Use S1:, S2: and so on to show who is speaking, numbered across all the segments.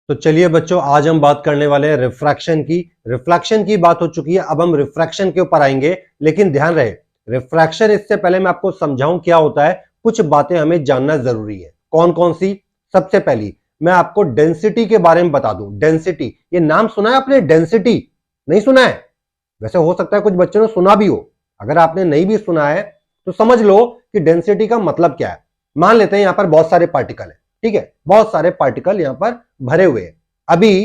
S1: तो चलिए बच्चों, आज हम बात करने वाले हैं रिफ्रैक्शन की। रिफ्लेक्शन की बात हो चुकी है, अब हम रिफ्रैक्शन के ऊपर आएंगे। लेकिन ध्यान रहे, रिफ्रैक्शन इससे पहले मैं आपको समझाऊं क्या होता है, कुछ बातें हमें जानना जरूरी है। कौन कौन सी? सबसे पहली मैं आपको डेंसिटी के बारे में बता दूं। डेंसिटी, ये नाम सुना है आपने? डेंसिटी नहीं सुना है? वैसे हो सकता है कुछ बच्चों ने सुना भी हो। अगर आपने नहीं भी सुना है तो समझ लो कि डेंसिटी का मतलब क्या है। मान लेते हैं यहां पर बहुत सारे पार्टिकल है, ठीक है, बहुत सारे पार्टिकल यहां पर भरे हुए हैं। अभी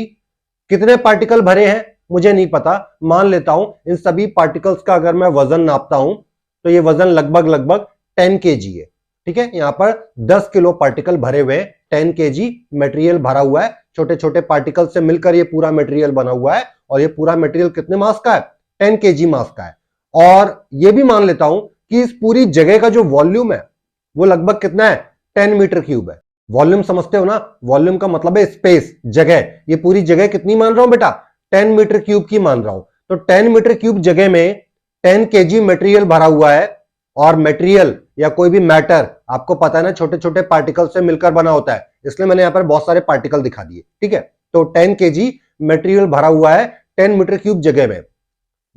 S1: कितने पार्टिकल भरे हैं मुझे नहीं पता। मान लेता हूं इन सभी पार्टिकल्स का अगर मैं वजन नापता हूं तो ये वजन लगभग लगभग 10 केजी है। ठीक है, यहां पर 10 किलो पार्टिकल भरे हुए हैं, 10 केजी मटेरियल भरा हुआ है। छोटे छोटे पार्टिकल से मिलकर ये पूरा मटेरियल बना हुआ है और ये पूरा मटेरियल कितने मास का है? 10 केजी मास का है। और ये भी मान लेता हूं कि इस पूरी जगह का जो वॉल्यूम है वो लगभग कितना है? 10 मीटर क्यूब है। वॉल्यूम समझते हो ना? वॉल्यूम का मतलब है स्पेस, जगह। ये पूरी जगह कितनी मान रहा हूं बेटा? 10 मीटर क्यूब की मान रहा हूं। तो 10 मीटर क्यूब जगह में 10 केजी मटेरियल भरा हुआ है। और मटेरियल या कोई भी मैटर, आपको पता है ना, छोटे छोटे पार्टिकल से मिलकर बना होता है, इसलिए मैंने यहां पर बहुत सारे पार्टिकल दिखा दिए। ठीक है, तो 10 केजी मटेरियल भरा हुआ है 10 मीटर क्यूब जगह में,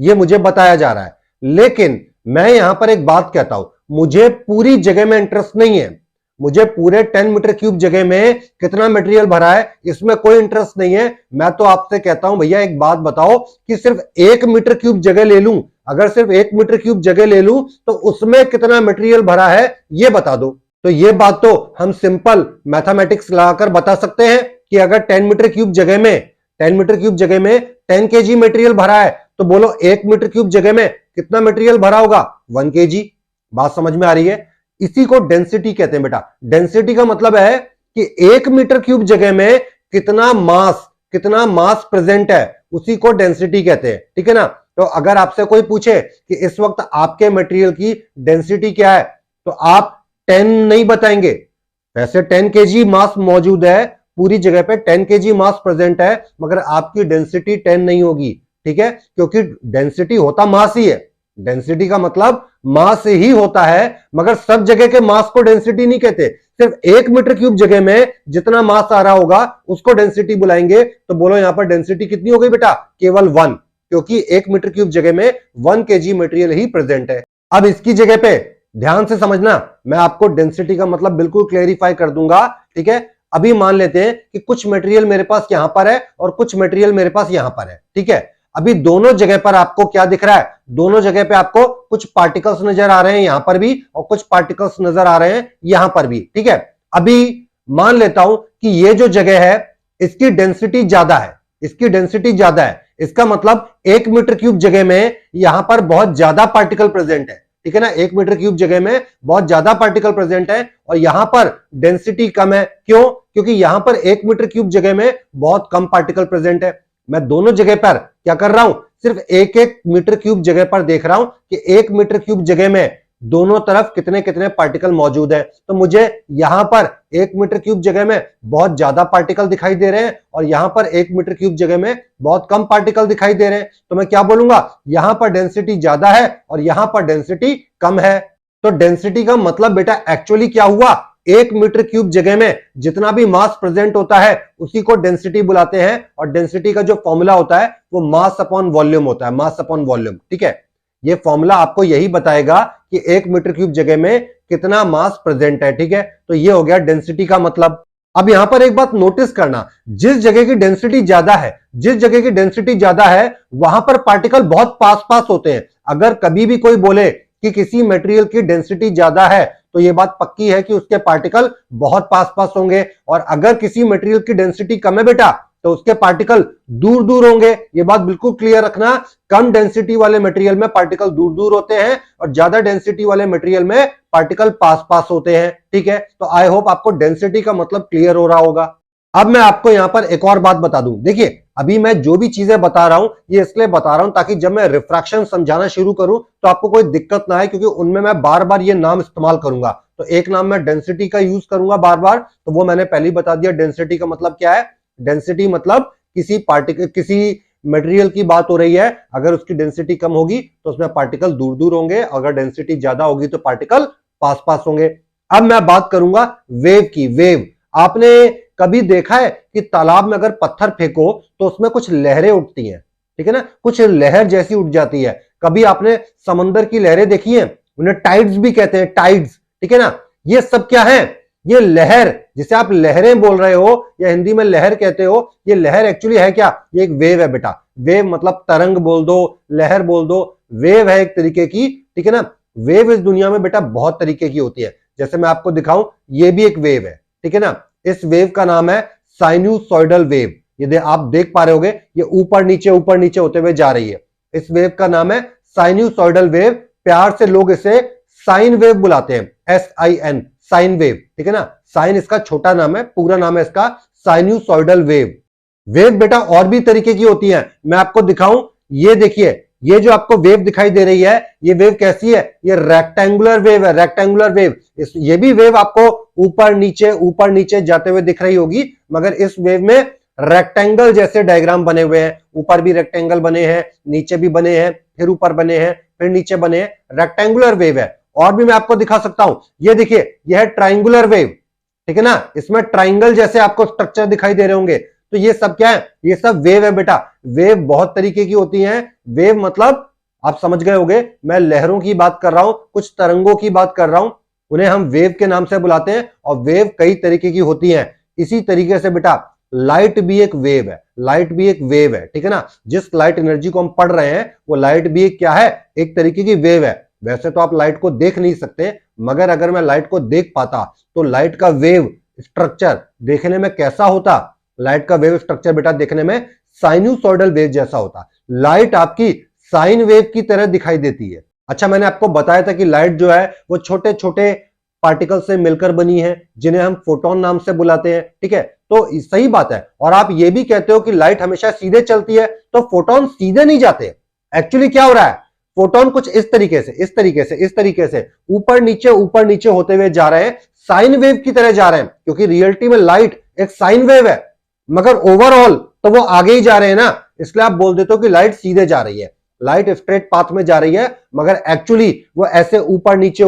S1: ये मुझे बताया जा रहा है। लेकिन मैं यहां पर एक बात कहता हूं, मुझे पूरी जगह में इंटरेस्ट नहीं है। मुझे पूरे 10 मीटर क्यूब जगह में कितना मटेरियल भरा है इसमें कोई इंटरेस्ट नहीं है। मैं तो आपसे कहता हूं भैया एक बात बताओ कि सिर्फ 1 मीटर क्यूब जगह ले लूं, अगर सिर्फ 1 मीटर क्यूब जगह ले लूं तो उसमें कितना मटेरियल भरा है ये बता दो। तो ये बात तो हम सिंपल मैथमेटिक्स लगाकर बता सकते हैं कि अगर 10 मीटर क्यूब जगह में 10 मीटर क्यूब जगह में 10 केजी मटेरियल भरा है तो बोलो 1 मीटर क्यूब जगह में कितना मटेरियल भरा होगा? 1 केजी। बात समझ में आ रही है? इसी को डेंसिटी कहते हैं बेटा। डेंसिटी का मतलब है कि 1 मीटर क्यूब जगह में कितना मास प्रेजेंट है, उसी को डेंसिटी कहते हैं। ठीक है ना? तो अगर आपसे कोई पूछे कि इस वक्त आपके मटेरियल की डेंसिटी क्या है तो आप 10 नहीं बताएंगे। वैसे 10 केजी मास मौजूद है, पूरी जगह पे 10 केजी मास प्रेजेंट है, मगर आपकी डेंसिटी 10 नहीं होगी। ठीक है, क्योंकि डेंसिटी होता मास ही है। डेंसिटी का मतलब मास ही होता है, मगर सब जगह के मास को डेंसिटी नहीं कहते। सिर्फ 1 मीटर क्यूब जगह में जितना मास आ रहा होगा उसको डेंसिटी बुलाएंगे। तो बोलो यहां पर डेंसिटी कितनी हो गई बेटा? केवल 1, क्योंकि 1 मीटर क्यूब जगह में 1 केजी मटेरियल ही प्रेजेंट है। अब इसकी जगह पे ध्यान से समझना, मैं आपको डेंसिटी का मतलब बिल्कुल क्लेरिफाई कर दूंगा। ठीक है, अभी मान लेते हैं कि कुछ मटेरियल मेरे पास यहां पर है और कुछ मटेरियल मेरे पास यहां पर है। ठीक है, अभी दोनों जगह पर आपको क्या दिख रहा है? दोनों जगह पे आपको कुछ पार्टिकल्स नजर आ रहे हैं यहां पर भी, और कुछ पार्टिकल्स नजर आ रहे हैं यहां पर भी। ठीक है, अभी मान लेता हूं कि ये जो जगह है इसकी डेंसिटी ज्यादा है, इसकी डेंसिटी ज्यादा है। इसका मतलब 1 मीटर क्यूब जगह में यहां पर बहुत ज्यादा पार्टिकल प्रेजेंट है। ठीक है ना? 1 मीटर क्यूब जगह में बहुत ज्यादा पार्टिकल प्रेजेंट है और यहां पर डेंसिटी कम है। क्यों? क्योंकि यहां पर 1 मीटर क्यूब जगह में बहुत कम पार्टिकल प्रेजेंट है। मैं दोनों जगह पर क्या कर रहा हूं? सिर्फ 1-1 मीटर क्यूब जगह पर देख रहा हूं कि 1 मीटर क्यूब जगह में दोनों तरफ कितने कितने पार्टिकल मौजूद है। तो मुझे यहां पर 1 मीटर क्यूब जगह में बहुत ज्यादा पार्टिकल दिखाई दे रहे हैं और यहां पर 1 मीटर क्यूब जगह में बहुत कम पार्टिकल दिखाई दे रहे हैं। तो मैं क्या बोलूंगा? यहां पर डेंसिटी ज्यादा है और यहां पर डेंसिटी कम है। तो डेंसिटी का मतलब बेटा एक्चुअली क्या हुआ? 1 मीटर क्यूब जगह में जितना भी मास प्रेजेंट होता है उसी को डेंसिटी बुलाते हैं। और डेंसिटी का जो फॉर्मूला होता है वो मास अपॉन वॉल्यूम होता है, मास अपॉन वॉल्यूम। ठीक है, ये फॉर्मूला आपको यही बताएगा कि 1 मीटर क्यूब जगह में कितना मास प्रेजेंट है। ठीक है, तो ये हो गया डेंसिटी का मतलब। अब यहां पर एक बात नोटिस करना, जिस जगह की डेंसिटी ज्यादा है, जिस जगह की डेंसिटी ज्यादा है वहां पर पार्टिकल बहुत पास पास होते हैं। अगर कभी भी कोई बोले कि किसी मटेरियल की डेंसिटी ज्यादा है तो यह बात पक्की है कि उसके पार्टिकल बहुत पास पास होंगे। और अगर किसी मटेरियल की डेंसिटी कम है बेटा तो उसके पार्टिकल दूर दूर होंगे। यह बात बिल्कुल क्लियर रखना, कम डेंसिटी वाले मटेरियल में पार्टिकल दूर दूर होते हैं और ज्यादा डेंसिटी वाले मटेरियल में पार्टिकल पास पास होते हैं। ठीक है, तो आई होप आपको डेंसिटी का मतलब क्लियर हो रहा होगा। अब मैं आपको यहां पर एक और बात बता दूं। देखिए, अभी मैं जो भी चीजें बता रहा हूं ये इसलिए बता रहा हूं ताकि जब मैं रिफ्रैक्शन समझाना शुरू करूं तो आपको कोई दिक्कत ना आए, क्योंकि उनमें मैं बार बार ये नाम इस्तेमाल करूंगा। तो एक नाम मैं डेंसिटी का यूज करूंगा बार बार, तो वो मैंने पहले ही बता दिया। डेंसिटी का मतलब क्या है? डेंसिटी मतलब किसी पार्टिकल, किसी मटेरियल की बात हो रही है, अगर उसकी डेंसिटी कम होगी तो उसमें पार्टिकल दूर दूर होंगे, अगर डेंसिटी ज्यादा होगी तो पार्टिकल पास पास होंगे। अब मैं बात करूंगा वेव की। वेव आपने कभी देखा है कि तालाब में अगर पत्थर फेंको तो उसमें कुछ लहरें उठती हैं, ठीक है ना, कुछ लहर जैसी उठ जाती है। कभी आपने समंदर की लहरें देखी हैं, उन्हें टाइड्स भी कहते हैं, टाइड्स, ठीक है ना। ये सब क्या है, ये लहर, जिसे आप लहरें बोल रहे हो या हिंदी में लहर कहते हो, ये लहर एक्चुअली है क्या, ये एक वेव है बेटा। वेव मतलब तरंग बोल दो, लहर बोल दो, वेव है एक तरीके की, ठीक है ना। वेव इस दुनिया में बेटा बहुत तरीके की होती है, जैसे मैं आपको दिखाऊं, ये भी एक वेव है, ठीक है ना। इस वेव का नाम है साइनूसॉइडल वेव। ये आप देख पा रहे होगे, ये ऊपर नीचे होते हुए जा रही है। इस वेव का नाम है साइनूसॉइडल वेव। प्यार से लोग इसे साइन वेव बुलाते हैं, SIN, साइन वेव, ठीक है ना। साइन इसका छोटा नाम है, पूरा नाम है इसका साइनूसॉइडल वेव। वेव बेटा और भी तरीके की होती है, मैं आपको दिखाऊं। ये देखिए, ये जो आपको वेव दिखाई दे रही है, ये वेव कैसी है, ये रेक्टेंगुलर वेव है, रेक्टेंगुलर वेव। ये भी वेव आपको ऊपर नीचे जाते हुए दिख रही होगी, मगर इस वेव में रेक्टेंगल जैसे डायग्राम बने हुए हैं। ऊपर भी रेक्टेंगल बने हैं, नीचे भी बने हैं, फिर ऊपर बने हैं, फिर नीचे बने हैं, रेक्टेंगुलर वेव है। और भी मैं आपको दिखा सकता हूं, ये देखिए, यह है ट्राइंगुलर वेव, ठीक है ना। इसमें ट्राइंगल जैसे आपको स्ट्रक्चर दिखाई दे रहे होंगे। तो ये सब क्या है, ये सब वेव है बेटा। वेव बहुत तरीके की होती हैं। वेव मतलब आप समझ गए होंगे, मैं लहरों की बात कर रहा हूं, कुछ तरंगों की बात कर रहा हूं, उन्हें हम वेव के नाम से बुलाते हैं। और वेव कई तरीके की होती हैं। इसी तरीके से बेटा लाइट भी एक वेव है, लाइट भी एक वेव है, ठीक है ना। जिस लाइट एनर्जी को हम पढ़ रहे हैं वो लाइट भी एक क्या है, एक तरीके की वेव है। वैसे तो आप लाइट को देख नहीं सकते, मगर अगर मैं लाइट को देख पाता तो लाइट का वेव स्ट्रक्चर देखने में कैसा होता, लाइट का वेव स्ट्रक्चर बेटा देखने में साइनूसॉइडल वेव जैसा होता। लाइट आपकी साइन वेव की तरह दिखाई देती है। अच्छा, मैंने आपको बताया था कि लाइट जो है वो छोटे छोटे पार्टिकल से मिलकर बनी है, जिन्हें हम फोटोन नाम से बुलाते हैं, ठीक है। तो सही बात है। और आप ये भी कहते हो कि लाइट हमेशा सीधे चलती है, तो फोटोन सीधे नहीं जाते। एक्चुअली क्या हो रहा है, फोटोन कुछ इस तरीके से ऊपर नीचे होते हुए जा रहे हैं, साइन वेव की तरह जा रहे हैं। क्योंकि रियलिटी में लाइट एक साइन वेव है, मगर ओवरऑल तो वो आगे ही जा रहे हैं ना, इसलिए आप बोल देते हो कि लाइट सीधे जा रही है, लाइट स्ट्रेट पाथ में जा रही है, मगर एक्चुअली वो ऐसे ऊपर नीचे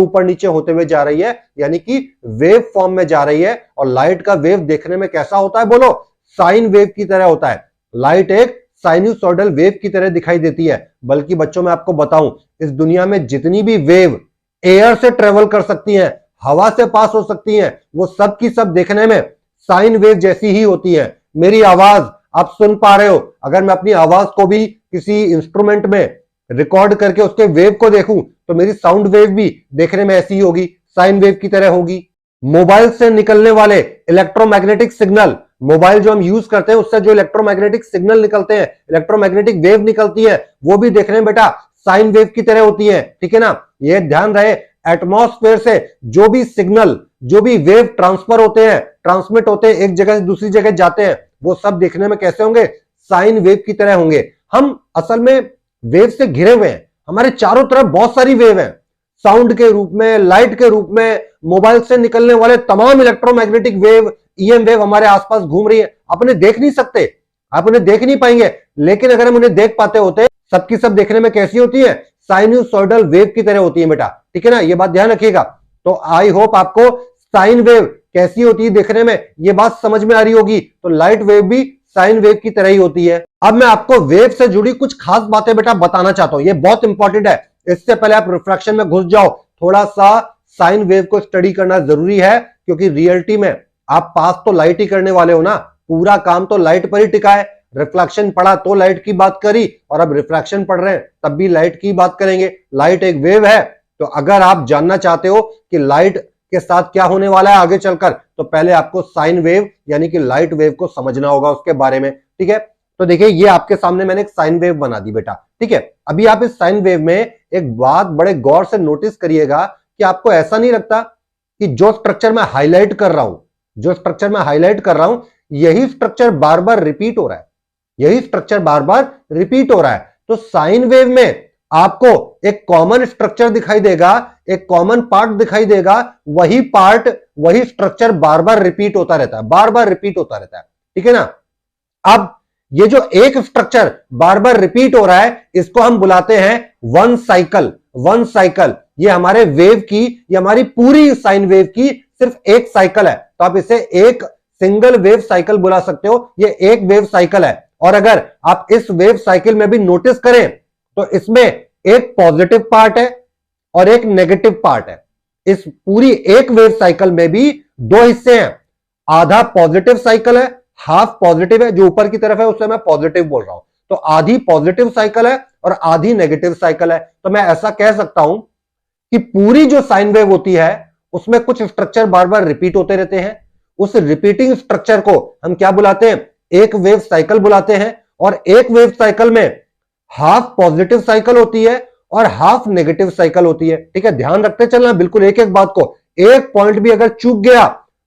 S1: होते हुए जा रही है, यानी कि वेव फॉर्म में जा रही है। और लाइट का वेव देखने में कैसा होता है, बोलो, साइन वेव की तरह होता है। लाइट एक साइनूसॉइडल वेव की तरह दिखाई देती है। बल्कि बच्चों, मैं आपको बताऊं, इस दुनिया में जितनी भी वेव एयर से ट्रेवल कर सकती हैं, हवा से पास हो सकती हैं, वो सब की सब देखने में साइन वेव जैसी ही होती है। मेरी आवाज आप सुन पा रहे हो, अगर मैं अपनी आवाज को भी किसी इंस्ट्रूमेंट में रिकॉर्ड करके उसके वेव को देखूं तो मेरी साउंड वेव भी देखने में ऐसी ही होगी, साइन वेव की तरह होगी। मोबाइल से निकलने वाले इलेक्ट्रोमैग्नेटिक सिग्नल, मोबाइल जो हम यूज करते हैं उससे जो इलेक्ट्रोमैग्नेटिक सिग्नल निकलते हैं, इलेक्ट्रोमैग्नेटिक वेव निकलती है, वो भी देखने में बेटा साइन वेव की तरह होती है, ठीक है ना। ये ध्यान रहे, एटमॉस्फेयर से जो भी सिग्नल, जो भी वेव ट्रांसफर होते हैं, ट्रांसमिट होते हैं, एक जगह से दूसरी जगह जाते हैं, वो सब देखने में कैसे होंगे, साइन वेव की तरह होंगे। हम असल में वेव से घिरे हुए हैं, हमारे चारों तरफ बहुत सारी वेव हैं, साउंड के रूप में, लाइट के रूप में, मोबाइल से निकलने वाले तमाम इलेक्ट्रोमैग्नेटिक वेव, EM वेव हमारे आसपास घूम रही है। आप उन्हें देख नहीं सकते, आप उन्हें देख नहीं पाएंगे, लेकिन अगर हम उन्हें देख पाते होते, सबकी सब देखने में कैसी होती है, साइनूसॉइडल वेव की तरह होती है बेटा, ठीक है ना। ये बात ध्यान रखिएगा। तो आई होप आपको साइन वेव कैसी होती है देखने में ये बात समझ में आ रही होगी। तो लाइट वेव भी साइन वेव की तरह ही होती है। अब मैं आपको वेव से जुड़ी कुछ खास बातें बेटा बताना चाहता हूं, ये बहुत इंपॉर्टेंट है। इससे पहले आप रिफ्रैक्शन में घुस जाओ, थोड़ा सा साइन वेव को स्टडी करना जरूरी है, क्योंकि रियलिटी में आप पास तो लाइट ही करने वाले हो ना, पूरा काम तो लाइट पर ही टिका है। रिफ्लेक्शन पढ़ा तो लाइट की बात करी, और अब रिफ्रैक्शन पढ़ रहे हैं तब भी लाइट की बात करेंगे। लाइट एक वेव है, तो अगर आप जानना चाहते हो कि लाइट के साथ क्या होने वाला है आगे चलकर, तो पहले आपको साइन वेव यानी कि लाइट वेव को समझना होगा उसके बारे में, ठीक है। तो देखिए, ये आपके सामने मैंने एक साइन वेव बना दी बेटा, ठीक है। अभी आप इस साइन वेव में एक बात बड़े गौर से नोटिस करिएगा कि आपको ऐसा नहीं लगता कि जो स्ट्रक्चर मैं हाईलाइट कर रहा हूं, यही स्ट्रक्चर बार बार रिपीट हो रहा है, यही स्ट्रक्चर बार बार रिपीट हो रहा है। तो साइन वेव में आपको एक कॉमन स्ट्रक्चर दिखाई देगा, एक कॉमन पार्ट दिखाई देगा, वही पार्ट, वही स्ट्रक्चर बार बार रिपीट होता रहता है, बार बार रिपीट होता रहता है, ठीक है ना। अब ये जो एक स्ट्रक्चर बार बार रिपीट हो रहा है, इसको हम बुलाते हैं वन साइकिल। वन साइकिल, ये हमारे वेव की, ये हमारी पूरी साइन वेव की सिर्फ एक साइकिल है। तो आप इसे एक सिंगल वेव साइकिल बुला सकते हो, ये एक वेव साइकिल है। और अगर आप इस वेव साइकिल में भी नोटिस करें तो इसमें एक पॉजिटिव पार्ट है और एक नेगेटिव पार्ट है। इस पूरी एक वेव साइकिल में भी दो हिस्से हैं, आधा पॉजिटिव साइकिल है, हाफ पॉजिटिव है, जो ऊपर की तरफ है उसे मैं पॉजिटिव बोल रहा हूं। तो आधी पॉजिटिव साइकिल है और आधी नेगेटिव साइकिल है। तो मैं ऐसा कह सकता हूं कि पूरी जो साइन वेव होती है उसमें कुछ स्ट्रक्चर बार बार रिपीट होते रहते हैं। उस रिपीटिंग स्ट्रक्चर को हम क्या बुलाते हैं? एक वेव साइकिल बुलाते हैं। और एक वेव साइकिल में हाफ पॉजिटिव साइकिल होती है और हाफ नेगेटिव साइकिल होती है। ठीक है, ध्यान रखते चलना बिल्कुल एक एक बात को, एक पॉइंट भी अगर चूक गया,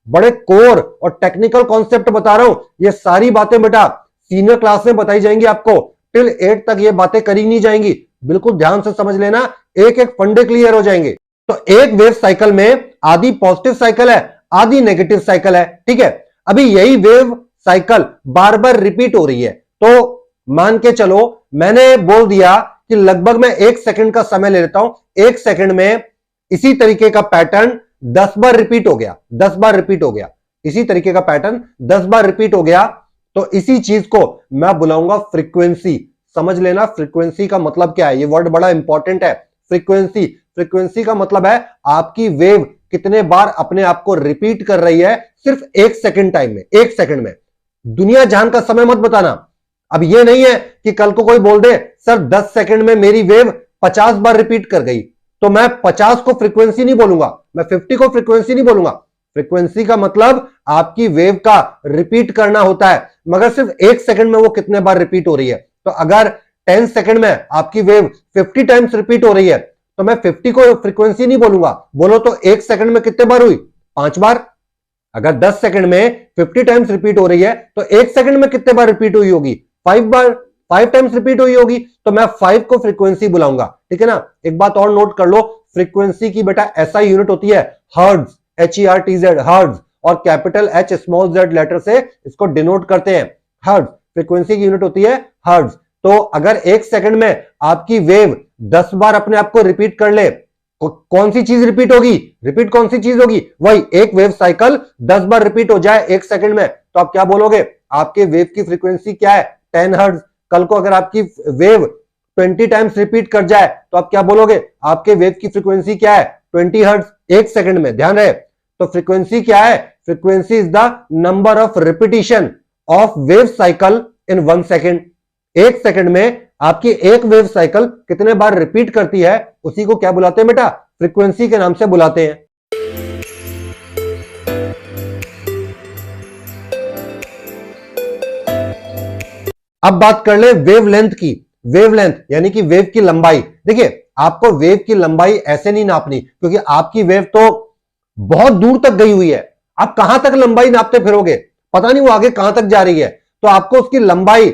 S1: बड़े कोर और टेक्निकल कॉन्सेप्ट बता रहा हूं, ये सारी बातें बेटा सीनियर क्लास में बताई जाएंगी आपको। टिल 8 तक ये बातें करी नहीं जाएंगी, बिल्कुल ध्यान से समझ लेना, एक एक फंडे क्लियर हो जाएंगे। तो एक वेव साइकिल में आधी पॉजिटिव साइकिल है, आधी नेगेटिव साइकिल है। ठीक है, अभी यही वेव साइकिल बार बार रिपीट हो रही है। तो मान के चलो मैंने बोल दिया कि लगभग मैं 1 सेकंड का समय ले लेता हूं, 1 सेकंड में इसी तरीके का पैटर्न 10 बार रिपीट हो गया, 10 बार रिपीट हो गया, इसी तरीके का पैटर्न 10 बार रिपीट हो गया। तो इसी चीज को मैं बुलाऊंगा फ्रीक्वेंसी। समझ लेना फ्रीक्वेंसी का मतलब क्या है, ये वर्ड बड़ा इंपॉर्टेंट है। फ्रीक्वेंसी, फ्रीक्वेंसी का मतलब है आपकी वेव कितने बार अपने आप को रिपीट कर रही है सिर्फ 1 सेकंड टाइम में, 1 सेकंड में। दुनिया जहान का समय मत बताना। अब ये नहीं है कि कल को कोई बोल दे सर 10 सेकंड में मेरी वेव 50 बार रिपीट कर गई, तो मैं 50 को फ्रीक्वेंसी नहीं बोलूंगा, मैं 50 को फ्रीक्वेंसी नहीं बोलूंगा। फ्रीक्वेंसी का मतलब आपकी वेव का रिपीट करना होता है, मगर सिर्फ 1 सेकंड में वो कितने बार रिपीट हो रही है। तो अगर 10 सेकंड में आपकी वेव 50 टाइम्स रिपीट हो रही है तो मैं 50 को फ्रीक्वेंसी नहीं बोलूंगा। बोलो तो 1 सेकंड में कितने बार हुई? 5 बार। अगर 10 सेकंड में 50 टाइम्स रिपीट हो रही है तो 1 सेकंड में कितने बार रिपीट हुई होगी? 5 बार, 5 टाइम्स रिपीट हुई होगी, तो मैं 5 को फ्रीक्वेंसी बुलाऊंगा। ठीक है ना। एक बात और नोट कर लो, फ्रीक्वेंसी की बेटा ऐसा यूनिट होती है हर्ट्ज, HERTZ, हर्ट्ज, और capital H small z letter से इसको डिनोट करते हैं। हर्ट्ज फ्रीक्वेंसी की यूनिट होती है, हर्ट्ज। तो अगर 1 सेकंड में आपकी वेव 10 बार अपने आप को रिपीट कर ले, कौन सी चीज रिपीट होगी? रिपीट कौन सी चीज होगी? वही एक वेव साइकिल 10 बार रिपीट हो जाए 1 सेकंड में, तो आप क्या बोलोगे? आपके वेव की फ्रीक्वेंसी क्या है? 10 हर्ट्ज। कल को अगर आपकी वेव 20 टाइम्स रिपीट कर जाए तो आप क्या बोलोगे? आपके वेव की फ्रीक्वेंसी क्या है? 20 हर्ट्ज 1 सेकंड में। ध्यान रहे, तो फ्रीक्वेंसी क्या है? Frequency is the number of repetition of wave cycle in 1 second. 1 second में आपकी एक वेव साइकिल कितने बार रिपीट करती है, उसी को क्या बुलाते हैं बेटा? फ्रीक्वेंसी के नाम से बुलाते हैं। अब बात कर ले वेवलेंथ की। वेवलेंथ यानी कि वेव की लंबाई। देखिए, आपको वेव की लंबाई ऐसे नहीं नापनी, क्योंकि आपकी वेव तो बहुत दूर तक गई हुई है। आप कहां तक लंबाई नापते फिरोगे, पता नहीं वो आगे कहां तक जा रही है। तो आपको उसकी लंबाई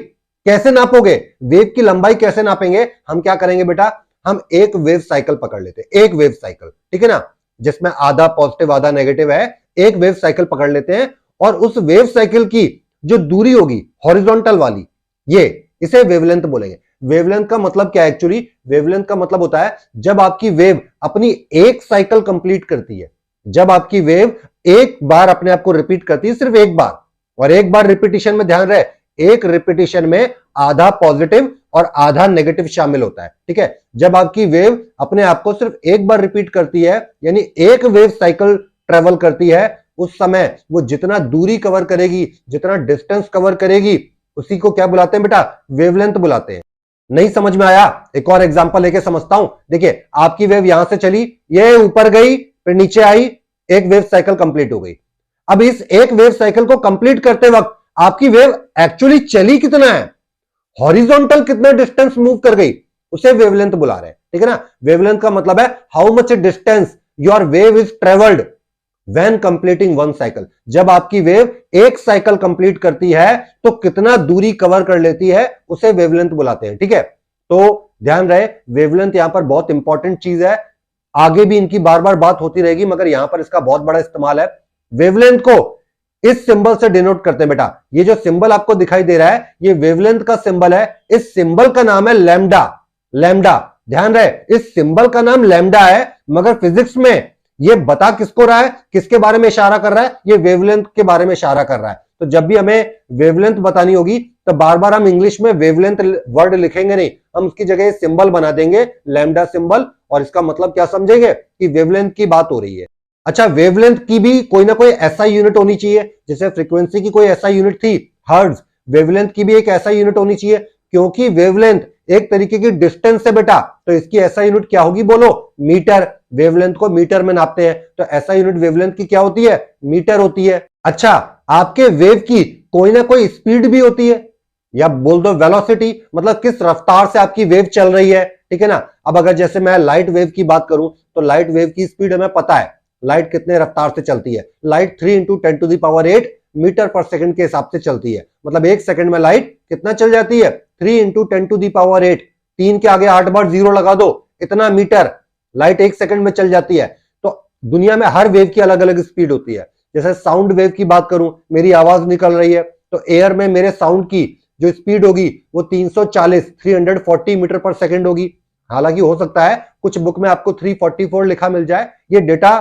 S1: कैसे नापोगे? वेव की लंबाई कैसे नापेंगे? हम क्या करेंगे बेटा, हम एक वेव साइकिल पकड़ लेते हैं, एक वेव साइकिल, ठीक है ना, जिसमें आधा पॉजिटिव आधा नेगेटिव है। एक वेव साइकिल पकड़ लेते हैं और उस वेव साइकिल की जो दूरी होगी हॉरिजॉन्टल वाली, ये इसे वेवलेंथ बोलेंगे। वेवलेंथ का मतलब क्या है? एक्चुअली वेवलेंथ का मतलब होता है जब आपकी वेव अपनी एक साइकिल कंप्लीट करती है, जब आपकी वेव एक बार अपने आप को रिपीट करती है, सिर्फ एक बार। और एक बार रिपीटिशन में ध्यान रहे, एक रिपीटिशन में आधा पॉजिटिव और आधा नेगेटिव शामिल होता है। ठीक है, जब आपकी वेव अपने आप को सिर्फ एक बार रिपीट करती है, यानी एक वेव साइकिल ट्रेवल करती है, उस समय वो जितना दूरी कवर करेगी, जितना डिस्टेंस कवर करेगी, उसी को क्या बुलाते हैं बेटा? वेवलेंथ बुलाते हैं। नहीं समझ में आया? एक और एग्जांपल लेके समझता हूं। देखिए, आपकी वेव यहां से चली, ये ऊपर गई, फिर नीचे आई, एक वेव साइकिल कंप्लीट हो गई। अब इस एक वेव साइकिल को कंप्लीट करते वक्त आपकी वेव एक्चुअली चली कितना है, हॉरिजॉन्टल कितना डिस्टेंस मूव कर गई, उसे वेवलेंथ बुला रहे हैं। ठीक है ना। वेवलेंथ का मतलब है how much distance your wave is travelled when completing one cycle. जब आपकी वेव एक साइकिल कंप्लीट करती है तो कितना दूरी कवर कर लेती है, उसे वेवलेंथ बुलाते हैं। ठीक है, तो ध्यान रहे, वेवलेंथ यहां पर बहुत इंपॉर्टेंट चीज है। आगे भी इनकी बार बार बात होती रहेगी, मगर यहां पर इसका बहुत बड़ा इस्तेमाल है। वेवलेंथ को इस सिंबल से डिनोट करते हैं बेटा। ये जो सिंबल आपको दिखाई दे रहा है, ये वेवलेंथ का सिंबल है। इस सिंबल का नाम है लैम्डा। लैम्डा, ध्यान रहे, इस सिंबल का नाम लैम्डा है, मगर फिजिक्स में ये बता किसको रहा है, किसके बारे में इशारा कर रहा है, ये वेवलेंथ के बारे में इशारा कर रहा है। तो जब भी हमें वेवलेंथ बतानी होगी तो बार बार हम इंग्लिश में वेवलेंथ वर्ड लिखेंगे नहीं, हम उसकी जगह सिंबल बना देंगे, लैम्डा सिंबल, और इसका मतलब क्या समझेंगे कि वेवलेंथ की बात हो रही है। अच्छा, वेवलेंथ की भी कोई ना कोई ऐसा यूनिट होनी चाहिए, जैसे फ्रीक्वेंसी की कोई ऐसा यूनिट थी हर्ट्ज, वेवलेंथ की भी एक ऐसा यूनिट होनी चाहिए, क्योंकि वेवलेंथ एक तरीके की डिस्टेंस है बेटा, तो इसकी ऐसा यूनिट क्या होगी बोलो, मीटर। वेवलेंथ को मीटर में नापते हैं, तो ऐसा यूनिट वेवलेंथ की क्या होती है, मीटर होती है। अच्छा, आपके वेव की कोई ना कोई स्पीड भी होती है, या बोल दो वेलोसिटी, मतलब किस रफ्तार से आपकी वेव चल रही है, ठीक है ना। अब अगर जैसे मैं लाइट वेव की बात करूं तो लाइट वेव की स्पीड हमें पता है, लाइट कितने रफ्तार से चलती है, लाइट 3 × 10⁸ मीटर पर सेकंड के हिसाब से चलती है, मतलब एक सेकंड में लाइट कितना चल जाती है, 3 × 10⁸, 3 के आगे 8 बार 0 लगा दो, इतना मीटर लाइट एक सेकंड में चल जाती है। तो दुनिया में हर वेव की अलग अलग स्पीड होती है। जैसे साउंड वेव की बात करूं, मेरी आवाज निकल रही है, तो एयर में मेरे साउंड की जो स्पीड होगी वो 340 मीटर पर सेकंड होगी। हालांकि हो सकता है कुछ बुक में आपको 344 लिखा मिल जाए, ये डेटा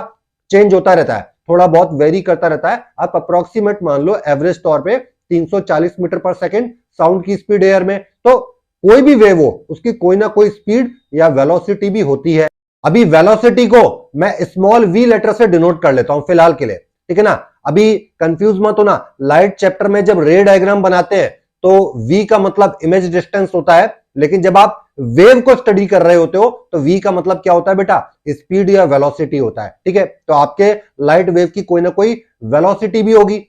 S1: चेंज होता रहता है, थोड़ा बहुत वेरी करता रहता है। आप अप्रोक्सीमेट मान लो एवरेज तौर पे 340 मीटर पर सेकंड साउंड की स्पीड एयर में। तो कोई भी वेव हो उसकी कोई ना कोई स्पीड या वेलोसिटी भी होती है। अभी वेलोसिटी को मैं स्मॉल v लेटर से डिनोट कर लेता हूं फिलहाल के लिए, ठीक है ना। अभी कंफ्यूज मत होना, लाइट चैप्टर में जब रे डायग्राम बनाते हैं तो v का मतलब इमेज डिस्टेंस होता है, लेकिन जब आप वेव को स्टडी कर रहे होते हो तो v का मतलब क्या होता है बेटा, स्पीड या वेलोसिटी होता है, ठीक है। तो आपके लाइट वेव की कोई ना कोई वेलोसिटी भी होगी।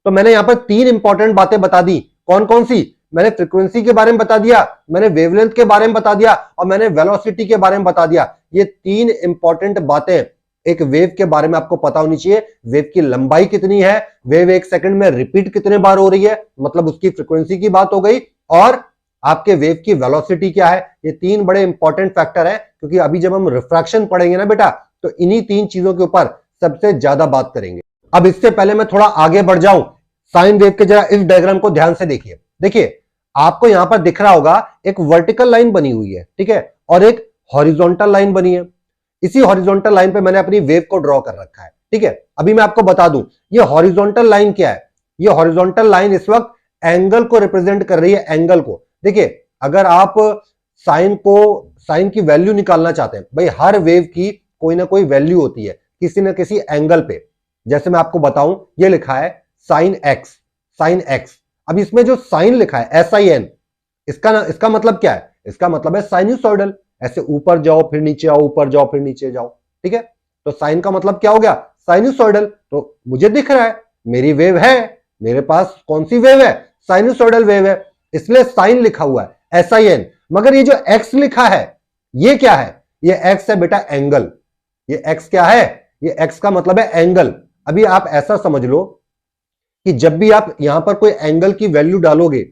S1: तो मैंने यहां पर 3 इंपॉर्टेंट बातें बता दी, कौन कौन सी, मैंने फ्रीक्वेंसी के बारे में बता दिया, मैंने वेवलेंथ के बारे में बता दिया, और मैंने वेलोसिटी के बारे में बता दिया। ये 3 इंपॉर्टेंट बातें एक वेव के बारे में आपको पता होनी चाहिए। वेव की लंबाई कितनी है, वेव एक सेकंड में रिपीट कितने बार हो रही है, मतलब उसकी फ्रीक्वेंसी की बात हो गई, और आपके वेव की वेलोसिटी क्या है। ये 3 बड़े इंपॉर्टेंट फैक्टर है, क्योंकि अभी जब हम रिफ्रैक्शन पढ़ेंगे ना बेटा, तो इन्हीं 3 चीजों के ऊपर सबसे ज्यादा बात करेंगे। अब इससे पहले मैं थोड़ा आगे बढ़ जाऊं, साइन वेव के जरा इस डायग्राम को ध्यान से देखिए। देखिए आपको यहां पर दिख रहा होगा एक वर्टिकल लाइन बनी हुई है, ठीक है, और एक हॉरिजॉन्टल लाइन बनी है। इसी हॉरिजॉन्टल लाइन पे मैंने अपनी वेव को ड्रॉ कर रखा है, ठीक है। अभी मैं आपको बता दूं ये हॉरिजॉन्टल लाइन क्या है। ये हॉरिजॉन्टल लाइन इस वक्त एंगल को रिप्रेजेंट कर रही है, एंगल को। देखिए अगर आप साइन की वैल्यू निकालना चाहते हैं, भाई हर वेव की कोई ना कोई वैल्यू होती है किसी ना किसी एंगल पे। जैसे मैं आपको बताऊं, ये लिखा है साइन एक्स। अब इसमें जो साइन लिखा है SIN, इसका मतलब क्या है, इसका मतलब है साइनसॉइडल, ऐसे ऊपर जाओ फिर नीचे आओ, ऊपर जाओ फिर नीचे जाओ, ठीक है। तो साइन का मतलब क्या हो गया, साइनसॉइडल। तो मुझे दिख रहा है मेरी वेव है, मेरे पास कौन सी वेव है, साइनसॉइडल वेव है, इसलिए साइन लिखा हुआ है SIN। मगर ये जो एक्स लिखा है ये क्या है, ये एक्स है बेटा एंगल। ये एक्स क्या है, ये एक्स का मतलब है एंगल। अभी आप ऐसा समझ लो कि जब भी आप यहां पर कोई एंगल की वैल्यू डालोगे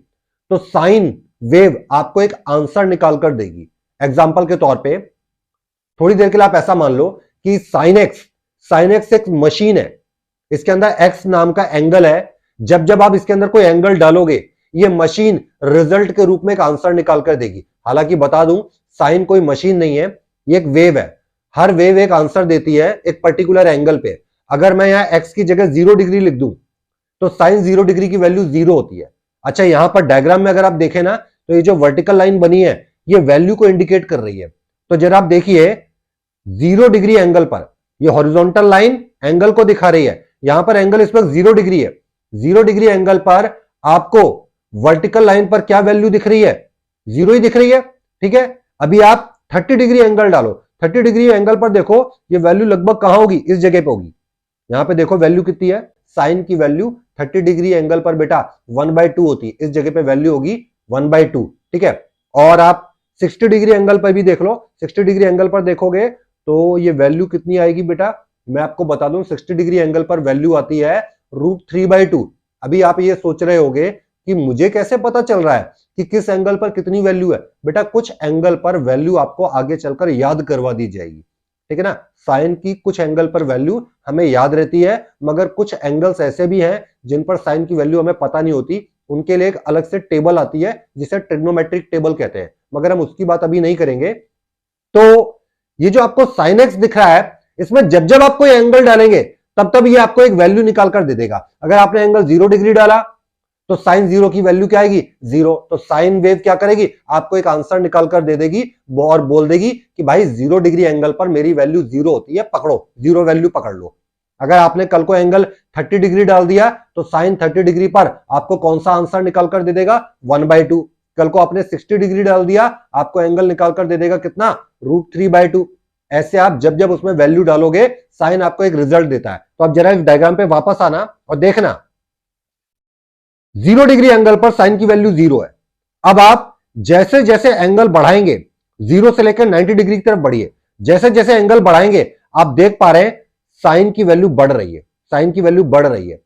S1: तो साइन वेव आपको एक आंसर निकाल कर देगी। एग्जाम्पल के तौर पे थोड़ी देर के लिए आप ऐसा मान लो कि साइन एक्स एक मशीन है, इसके अंदर एक्स नाम का एंगल है। जब जब आप इसके अंदर कोई एंगल डालोगे ये मशीन रिजल्ट के रूप में एक आंसर निकाल कर देगी। हालांकि बता दूं साइन कोई मशीन नहीं है, ये एक वेव है। हर वेव एक आंसर देती है एक पर्टिकुलर एंगल पे। अगर मैं यहां एक्स की जगह 0 डिग्री लिख दूं तो साइन 0 डिग्री की वैल्यू 0 होती है। अच्छा यहां पर डायग्राम में अगर आप देखें ना तो ये जो वर्टिकल लाइन बनी है ये वैल्यू को इंडिकेट कर रही है। तो जरा आप देखिए 0 डिग्री एंगल पर ये हॉरिजॉन्टल लाइन एंगल को दिखा रही है, यहां पर एंगल इस वक्त 0 डिग्री है। 0 डिग्री एंगल पर आपको वर्टिकल लाइन पर क्या वैल्यू दिख रही है, 0 ही दिख रही है, ठीक है। अभी आप 30 डिग्री एंगल डालो, 30 डिग्री एंगल पर देखो ये वैल्यू लगभग कहां होगी, इस जगह पे होगी। यहां पे देखो वैल्यू कितनी है, साइन की वैल्यू 30 डिग्री एंगल पर बेटा 1/2 होती है, इस जगह पे वैल्यू होगी 1/2, ठीक है। और आप 60 डिग्री एंगल पर भी देख लो, 60 डिग्री एंगल पर देखोगे तो ये वैल्यू कितनी आएगी बेटा, मैं आपको बता दूं 60 डिग्री एंगल पर वैल्यू आती है √3/2। अभी आप ये सोच रहे होगे कि मुझे कैसे पता चल रहा है कि किस एंगल पर कितनी वैल्यू है। बेटा कुछ एंगल पर वैल्यू आपको आगे चलकर याद करवा दी जाएगी, ठीक है ना। साइन की कुछ एंगल पर वैल्यू हमें याद रहती है, मगर कुछ एंगल्स ऐसे भी हैं जिन पर साइन की वैल्यू हमें पता नहीं होती। उनके लिए एक अलग से टेबल आती है जिसे ट्रिग्नोमेट्रिक टेबल कहते हैं, मगर हम उसकी बात अभी नहीं करेंगे। तो ये जो आपको साइन एक्स दिख रहा है इसमें जब जब आप कोई एंगल डालेंगे तब तब ये आपको एक वैल्यू निकाल कर दे देगा। अगर आपने एंगल 0 डिग्री डाला तो साइन 0 की वैल्यू क्या आएगी 0। तो साइन वेव क्या करेगी, आपको एक आंसर निकाल कर दे देगी और बोल देगी कि भाई 0 डिग्री एंगल पर मेरी वैल्यू 0 होती है, पकड़ो 0 वैल्यू पकड़ लो। अगर आपने कल को एंगल 30 डिग्री डाल दिया तो साइन 30 डिग्री पर आपको कौन सा आंसर निकाल कर दे देगा 1/2। कल को आपने 60 डिग्री डाल दिया, आपको एंगल निकाल कर दे देगा कितना √3/2। ऐसे आप जब जब उसमें वैल्यू डालोगे साइन आपको एक रिजल्ट देता है। तो आप जरा इस डायग्राम पे वापस आना और देखना 0 डिग्री एंगल पर साइन की वैल्यू 0 है। अब आप जैसे जैसे एंगल बढ़ाएंगे 0 से लेकर 90 डिग्री की तरफ बढ़िए, जैसे जैसे एंगल बढ़ाएंगे आप देख पा रहे हैं साइन की वैल्यू बढ़ रही है, साइन की वैल्यू बढ़ रही है।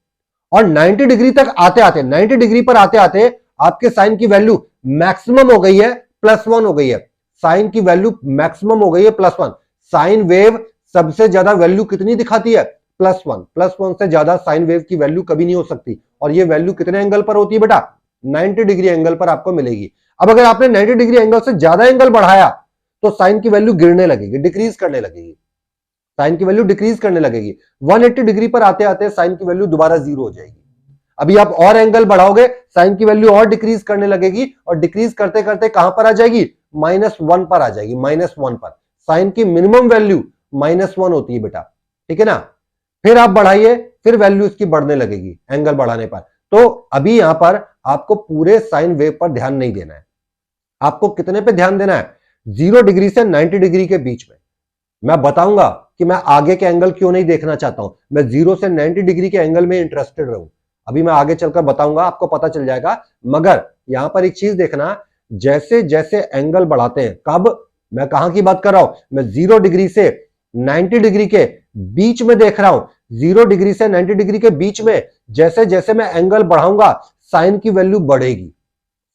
S1: और 90 डिग्री तक आते आते 90 डिग्री पर आते आते आपके साइन की वैल्यू मैक्सिमम हो गई है +1 हो गई है। साइन की वैल्यू मैक्सिमम हो गई है +1। साइन वेव सबसे ज्यादा वैल्यू कितनी दिखाती है +1। +1 से ज्यादा साइन वेव की वैल्यू कभी नहीं हो सकती। और ये वैल्यू कितने एंगल पर होती है बेटा 90 डिग्री एंगल पर आपको मिलेगी। अब अगर आपने 90 डिग्री एंगल से ज्यादा एंगल बढ़ाया तो साइन की वैल्यू गिरने लगेगी, डिक्रीज करने लगेगी, साइन की वैल्यू डिक्रीज करने लगेगी। 180 डिग्री पर आते आते साइन की वैल्यू दोबारा 0 हो जाएगी। अभी आप और एंगल बढ़ाओगे साइन की वैल्यू और डिक्रीज करने लगेगी और डिक्रीज करते करते कहां पर आ जाएगी -1 पर आ जाएगी, -1 पर। साइन की मिनिमम वैल्यू -1 होती है बेटा, ठीक है ना। फिर आप बढ़ाइए, फिर वैल्यू इसकी बढ़ने लगेगी एंगल बढ़ाने पर। तो अभी यहां पर आपको पूरे साइन वेव पर ध्यान नहीं देना है, आपको कितने पे ध्यान देना है 0 डिग्री से 90 डिग्री के बीच में। मैं बताऊंगा कि मैं आगे के एंगल क्यों नहीं देखना चाहता हूं, मैं 0 से 90 डिग्री के एंगल में इंटरेस्टेड रहूं। अभी मैं आगे चलकर बताऊंगा, आपको पता चल जाएगा। मगर यहां पर एक चीज देखना, जैसे जैसे एंगल बढ़ाते हैं, कब, मैं कहां की बात कर रहा हूं, मैं 0 डिग्री से 90 डिग्री के बीच में देख रहा हूं। 0 डिग्री से 90 डिग्री के बीच में जैसे जैसे मैं एंगल बढ़ाऊंगा साइन की वैल्यू बढ़ेगी,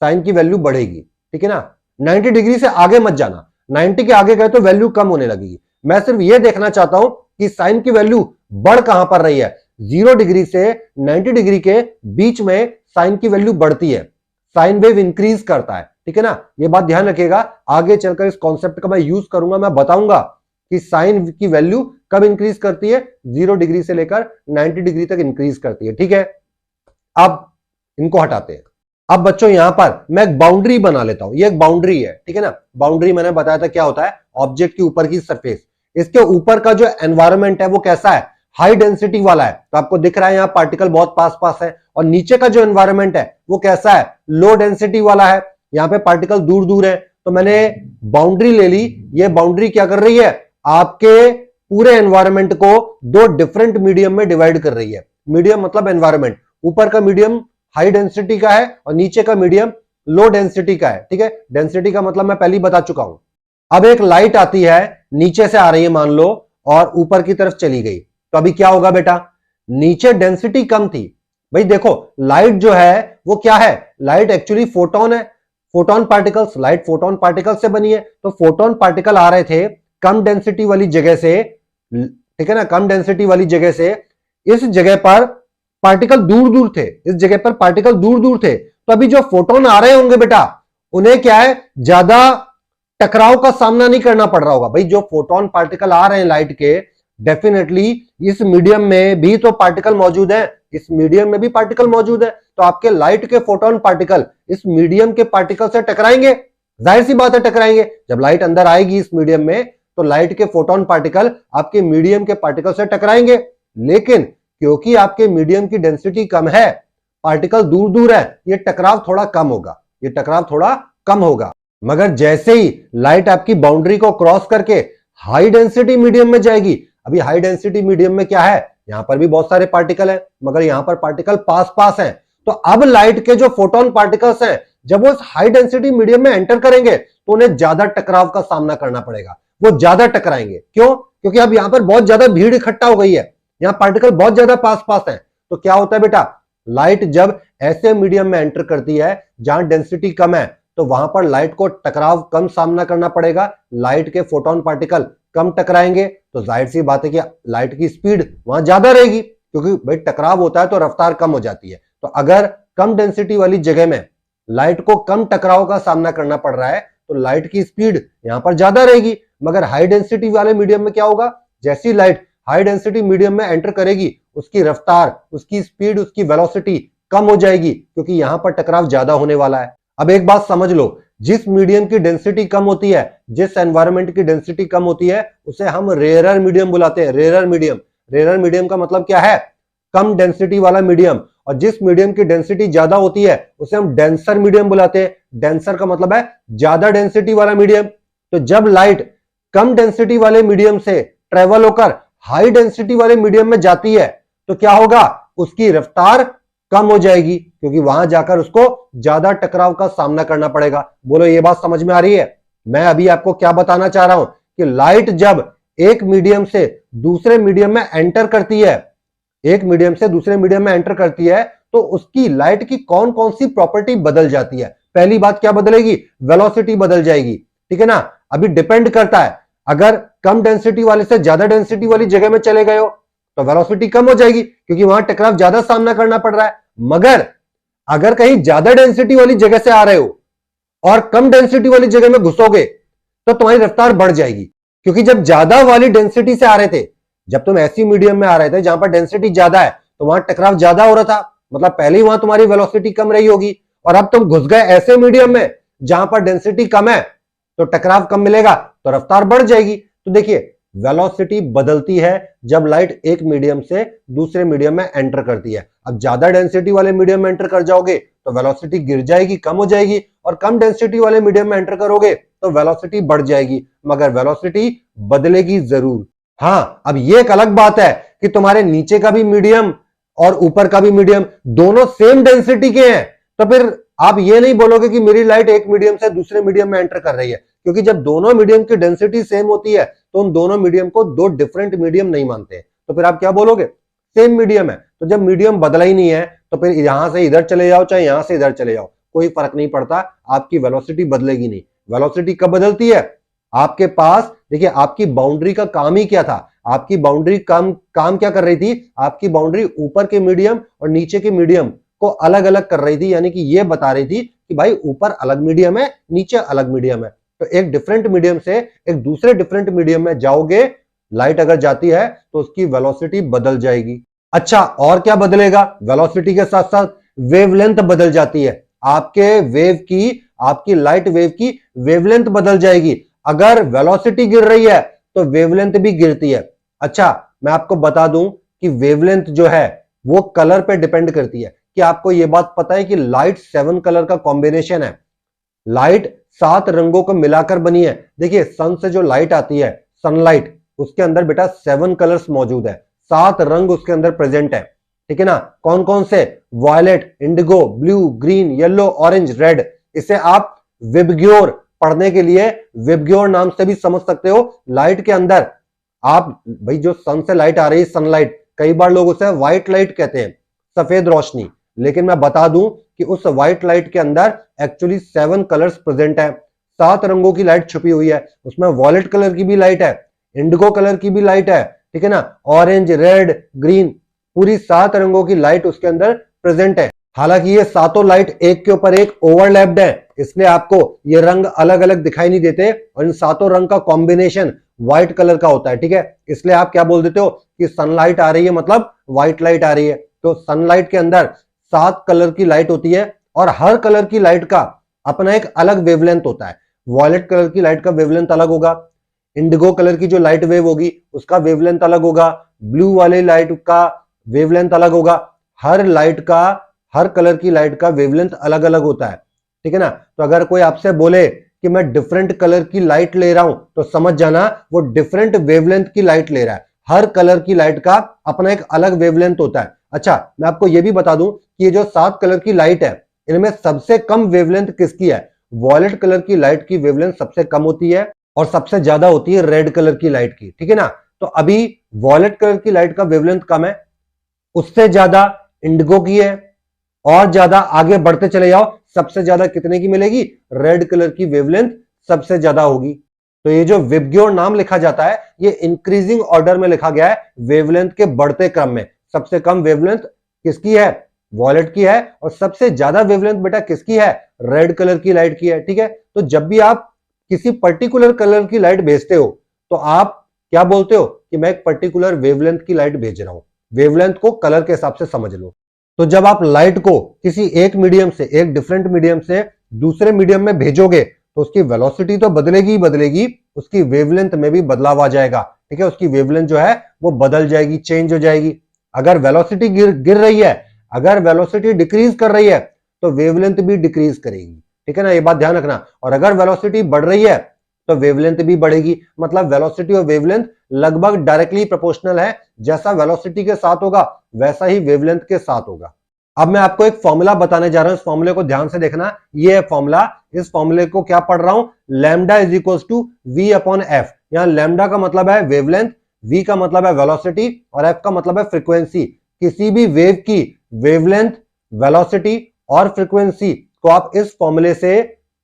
S1: साइन की वैल्यू बढ़ेगी, ठीक है ना। 90 डिग्री से आगे मत जाना, 90 के आगे गए तो वैल्यू कम होने लगेगी। मैं सिर्फ यह देखना चाहता हूं कि साइन की वैल्यू बढ़ कहां पर रही है। 0 डिग्री से 90 डिग्री के बीच में साइन की वैल्यू बढ़ती है, साइन वेव इंक्रीज करता है, ठीक है ना। यह बात ध्यान रखिएगा, आगे चलकर इस कॉन्सेप्ट का मैं यूज करूंगा, मैं बताऊंगा कि साइन की वैल्यू कब इंक्रीज करती है, 0 डिग्री से लेकर 90 डिग्री तक इंक्रीज करती है, ठीक है। अब इनको हटाते हैं। अब बच्चों यहां पर मैं एक बाउंड्री बना लेता हूं, ये एक बाउंड्री है, ठीक है ना। बाउंड्री मैंने बताया था क्या होता है, ऑब्जेक्ट के ऊपर की सरफेस, इसके ऊपर का जो एनवायरमेंट है वो कैसा है, हाई डेंसिटी वाला है। तो आपको दिख रहा है यहां पार्टिकल बहुत पास पास है। और नीचे का जो एनवायरमेंट है वो कैसा है, लो डेंसिटी वाला है, यहां पे पार्टिकल दूर दूर है। तो मैंने बाउंड्री ले ली, ये बाउंड्री क्या कर रही है, आपके पूरे एनवायरमेंट को दो डिफरेंट मीडियम में डिवाइड कर रही है। मीडियम मतलब एनवायरमेंट, ऊपर का मीडियम हाई डेंसिटी का है और नीचे का मीडियम लो डेंसिटी का है, ठीक है। डेंसिटी का मतलब मैं पहले ही बता चुका हूं। अब एक लाइट आती है, नीचे से आ रही है मान लो, और ऊपर की तरफ चली गई, तो अभी क्या होगा बेटा, नीचे डेंसिटी कम थी। भाई देखो लाइट जो है वो क्या है, लाइट एक्चुअली फोटोन है, photon particles, light photon particles से बनी है। तो फोटोन पार्टिकल आ रहे थे कम डेंसिटी वाली जगह से, ठीक है ना, कम डेंसिटी वाली जगह से। इस जगह पर पार्टिकल दूर दूर थे, इस जगह पर पार्टिकल दूर दूर थे। तो अभी जो फोटोन आ रहे होंगे बेटा, उन्हें क्या है, ज्यादा टकराव का सामना नहीं करना पड़ रहा होगा। भाई जो फोटोन पार्टिकल आ रहे हैं लाइट के, डेफिनेटली इस मीडियम में भी तो पार्टिकल मौजूद है, इस मीडियम में भी पार्टिकल मौजूद है। तो आपके लाइट के फोटोन पार्टिकल इस मीडियम के पार्टिकल से टकराएंगे, जाहिर सी बात है टकराएंगे। जब लाइट अंदर आएगी इस मीडियम में तो लाइट के फोटोन पार्टिकल आपके मीडियम के पार्टिकल से टकराएंगे। लेकिन क्योंकि आपके मीडियम की डेंसिटी कम है, पार्टिकल दूर दूर है, ये टकराव थोड़ा कम होगा, ये टकराव थोड़ा कम होगा। मगर जैसे ही लाइट आपकी बाउंड्री को क्रॉस करके हाई डेंसिटी मीडियम में जाएगी, अभी हाई डेंसिटी मीडियम में क्या है, यहां पर भी बहुत सारे पार्टिकल हैं, मगर यहां पर पार्टिकल पास पास हैं। तो अब लाइट के जो फोटोन पार्टिकल्स हैं, जब वो इस हाई डेंसिटी मीडियम में एंटर करेंगे तो उन्हें ज्यादा टकराव का सामना करना पड़ेगा, वो ज्यादा टकराएंगे। क्यों, क्योंकि अब यहां पर बहुत ज्यादा भीड़ इकट्ठा हो गई है, यहां पार्टिकल बहुत ज्यादा पास पास है। तो क्या होता है बेटा, लाइट जब ऐसे मीडियम में एंटर करती है जहां डेंसिटी कम है, तो वहां पर लाइट को टकराव कम सामना करना पड़ेगा, लाइट के फोटोन पार्टिकल कम टकराएंगे। तो जाहिर सी बात है कि लाइट की स्पीड वहां ज्यादा रहेगी, क्योंकि भाई टकराव होता है तो रफ्तार कम हो जाती है। तो अगर कम डेंसिटी वाली जगह में लाइट को कम टकराव का सामना करना पड़ रहा है तो लाइट की स्पीड यहां पर ज्यादा रहेगी। मगर हाई डेंसिटी वाले मीडियम में क्या होगा, जैसी लाइट हाई डेंसिटी मीडियम में एंटर करेगी उसकी रफ्तार, उसकी स्पीड, उसकी वेलोसिटी कम हो जाएगी क्योंकि यहां पर टकराव ज्यादा होने वाला है। अब एक बात समझ लो, जिस मीडियम की डेंसिटी कम होती है, जिस एनवायरमेंट की डेंसिटी कम होती है, उसे हम रेयरर मीडियम बुलाते हैं। रेयरर मीडियम, रेयरर मीडियम का मतलब क्या है? कम डेंसिटी वाला मीडियम। और जिस मीडियम की डेंसिटी ज्यादा होती है उसे हम डेंसर मीडियम बुलाते हैं। डेंसर का मतलब है ज्यादा डेंसिटी वाला मीडियम। तो जब लाइट कम डेंसिटी वाले मीडियम से ट्रेवल होकर हाई डेंसिटी वाले मीडियम में जाती है तो क्या होगा? उसकी रफ्तार कम हो जाएगी क्योंकि वहां जाकर उसको ज्यादा टकराव का सामना करना पड़ेगा। बोलो ये बात समझ में आ रही है? मैं अभी आपको क्या बताना चाह रहा हूं कि लाइट जब एक मीडियम से दूसरे मीडियम में एंटर करती है, एक मीडियम से दूसरे मीडियम में एंटर करती है तो उसकी लाइट की कौन कौन सी प्रॉपर्टी बदल जाती है। पहली बात क्या बदलेगी? वेलोसिटी बदल जाएगी, ठीक है ना। अभी डिपेंड करता है, अगर कम डेंसिटी वाले से ज्यादा डेंसिटी वाली जगह में चले गए हो तो वेलोसिटी कम हो जाएगी क्योंकि वहां टकराव ज्यादा सामना करना पड़ रहा है। मगर अगर कहीं ज्यादा डेंसिटी वाली जगह से आ रहे हो और कम डेंसिटी वाली जगह में घुसोगे तो तुम्हारी रफ्तार बढ़ जाएगी क्योंकि जब ज्यादा वाली डेंसिटी से आ रहे थे, जब तुम ऐसी मीडियम में आ रहे थे जहां पर डेंसिटी ज्यादा है तो वहां टकराव ज्यादा हो रहा था, मतलब पहले ही वहां तुम्हारी वेलोसिटी कम रही होगी। और अब तुम घुस गए ऐसे मीडियम में जहां पर डेंसिटी कम है तो टकराव कम मिलेगा तो रफ्तार बढ़ जाएगी। तो देखिए वेलोसिटी बदलती है जब लाइट एक मीडियम से दूसरे मीडियम में एंटर करती है। अब ज्यादा डेंसिटी वाले मीडियम में एंटर कर जाओगे तो वेलोसिटी गिर जाएगी, कम हो जाएगी, और कम डेंसिटी वाले मीडियम में एंटर करोगे तो वेलोसिटी बढ़ जाएगी, मगर वेलोसिटी बदलेगी जरूर। हां, अब ये एक अलग बात है कि तुम्हारे नीचे का भी मीडियम और ऊपर का भी मीडियम दोनों सेम डेंसिटी के हैं तो फिर आप ये नहीं बोलोगे कि मेरी लाइट एक मीडियम से दूसरे मीडियम में एंटर कर रही है, क्योंकि जब दोनों मीडियम की डेंसिटी सेम होती है तो उन दोनों मीडियम को दो डिफरेंट मीडियम नहीं मानते। तो फिर आप क्या बोलोगे? सेम मीडियम है। तो जब मीडियम बदला ही नहीं है तो फिर यहां से इधर चले जाओ चाहे यहां से इधर चले जाओ, कोई फर्क नहीं पड़ता, आपकी वेलोसिटी बदलेगी नहीं। वेलोसिटी कब बदलती है? आपके पास देखिए, आपकी बाउंड्री का काम ही क्या था? आपकी बाउंड्री काम क्या कर रही थी? आपकी बाउंड्री ऊपर के मीडियम और नीचे के मीडियम को अलग अलग कर रही थी, यानी कि ये बता रही थी कि भाई ऊपर अलग मीडियम है, नीचे अलग मीडियम है। तो एक डिफरेंट मीडियम से एक दूसरे डिफरेंट मीडियम में जाओगे, लाइट अगर जाती है तो उसकी वेलोसिटी बदल जाएगी। अच्छा, और क्या बदलेगा? वेलोसिटी के साथ साथ वेवलेंथ बदल जाती है। आपके वेव की, आपकी लाइट वेव की वेवलेंथ बदल जाएगी। अगर वेलोसिटी गिर रही है तो वेवलेंथ भी गिरती है। अच्छा, मैं आपको बता दूं कि वेवलेंथ जो है वो कलर पे डिपेंड करती है। कि आपको यह बात पता है कि लाइट 7 कलर का कॉम्बिनेशन है, लाइट 7 रंगों को मिलाकर बनी है। देखिए, सन से जो लाइट आती है, सनलाइट, उसके अंदर बेटा 7 कलर्स मौजूद है, 7 रंग उसके अंदर प्रेजेंट है, ठीक है ना। कौन कौन से? Violet, indigo, blue, green, yellow, orange, red. इसे आप विबग्योर पढ़ने के लिए विबग्योर नाम से भी समझ सकते हो। लाइट के अंदर आप भाई जो सन से लाइट आ रही है, सनलाइट, कई बार लोग उसे व्हाइट लाइट कहते हैं, सफेद रोशनी, लेकिन मैं बता दूं कि उस व्हाइट लाइट के अंदर एक्चुअली 7 कलर्स प्रेजेंट है, 7 रंगों की लाइट छुपी हुई है। उसमें वॉयलेट कलर की भी लाइट है, इंडिगो कलर की भी लाइट है, ठीक है ना, ऑरेंज, रेड, ग्रीन, पूरी 7 रंगों की लाइट उसके अंदर प्रेजेंट है। हालांकि ये सातों लाइट एक के ऊपर एक ओवरलैप्ड है, इसलिए आपको ये रंग अलग अलग दिखाई नहीं देते, और इन सातों रंग का कॉम्बिनेशन व्हाइट कलर का होता है, ठीक है। इसलिए आप क्या बोल देते हो कि सनलाइट आ रही है मतलब व्हाइट लाइट आ रही है। तो सनलाइट के अंदर 7 कलर की लाइट होती है और हर कलर की लाइट का अपना एक अलग वेवलेंथ होता है। वॉयलेट कलर की लाइट का वेवलेंथ अलग होगा, इंडिगो कलर की जो लाइट वेव होगी उसका वेवलेंथ अलग होगा, ब्लू वाले लाइट का वेवलेंथ अलग होगा। हर लाइट का, हर कलर की लाइट का वेवलेंथ अलग अलग होता है, ठीक है ना। तो अगर कोई आपसे बोले कि मैं डिफरेंट कलर की लाइट ले रहा हूं तो समझ जाना वो डिफरेंट वेवलेंथ की लाइट ले रहा है। हर कलर की लाइट का अपना एक अलग वेवलेंथ होता है। अच्छा, मैं आपको यह भी बता दूं कि ये जो 7 कलर की लाइट है इनमें सबसे कम वेवलेंथ किसकी है? वॉयलेट कलर की लाइट की वेवलेंथ सबसे कम होती है और सबसे ज्यादा होती है रेड कलर की लाइट की, ठीक है ना। तो अभी वॉयलेट कलर की लाइट का वेवलेंथ कम है, उससे ज्यादा इंडिगो की है, और ज्यादा आगे बढ़ते चले जाओ, सबसे ज्यादा कितने की मिलेगी? रेड कलर की वेवलेंथ सबसे ज्यादा होगी। तो ये जो विबग्योर नाम लिखा जाता है ये इंक्रीजिंग ऑर्डर में लिखा गया है, वेवलेंथ के बढ़ते क्रम में। सबसे कम वेवलेंथ किसकी है? वॉयलेट की है, और सबसे ज्यादा वेवलेंथ बेटा किसकी है? रेड कलर की लाइट की है, ठीक है। तो जब भी आप किसी पर्टिकुलर कलर की लाइट भेजते हो तो आप क्या बोलते हो कि मैं एक पर्टिकुलर वेवलेंथ की लाइट भेज रहा हूं। वेवलेंथ को कलर के हिसाब से समझ लो। तो जब आप लाइट को किसी एक मीडियम से, एक डिफरेंट मीडियम से दूसरे मीडियम में भेजोगे तो उसकी वेलोसिटी तो बदलेगी ही बदलेगी, उसकी वेवलेंथ में भी बदलाव आ जाएगा। ठीक है, उसकी वेवलेंथ जो है वो बदल जाएगी, चेंज हो जाएगी। अगर वेलोसिटी गिर रही है, अगर वेलोसिटी डिक्रीज कर रही है तो वेवलेंथ भी डिक्रीज करेगी। ठीक है ना, ये बात ध्यान रखना। और अगर वेलोसिटी बढ़ रही है तो वेवलेंथ भी बढ़ेगी। मतलब वेलोसिटी और वेवलेंथ लगभग डायरेक्टली प्रोपोर्शनल है। जैसा वेलोसिटी के साथ होगा वैसा ही वेवलेंथ के साथ होगा। अब मैं आपको एक फॉर्मूला बताने जा रहा हूं, इस फॉर्मूले को ध्यान से देखना। ये है फॉर्मूला। इस फॉर्मूले को क्या पढ़ रहा हूं, lambda is equal to v upon f. यहां लैम्डा का मतलब है वेवलेंथ, वी का मतलब है वेलोसिटी और एफ का मतलब है फ्रीक्वेंसी। किसी भी वेव की वेवलेंथ, वेलोसिटी और फ्रीक्वेंसी को आप इस फॉर्मूले से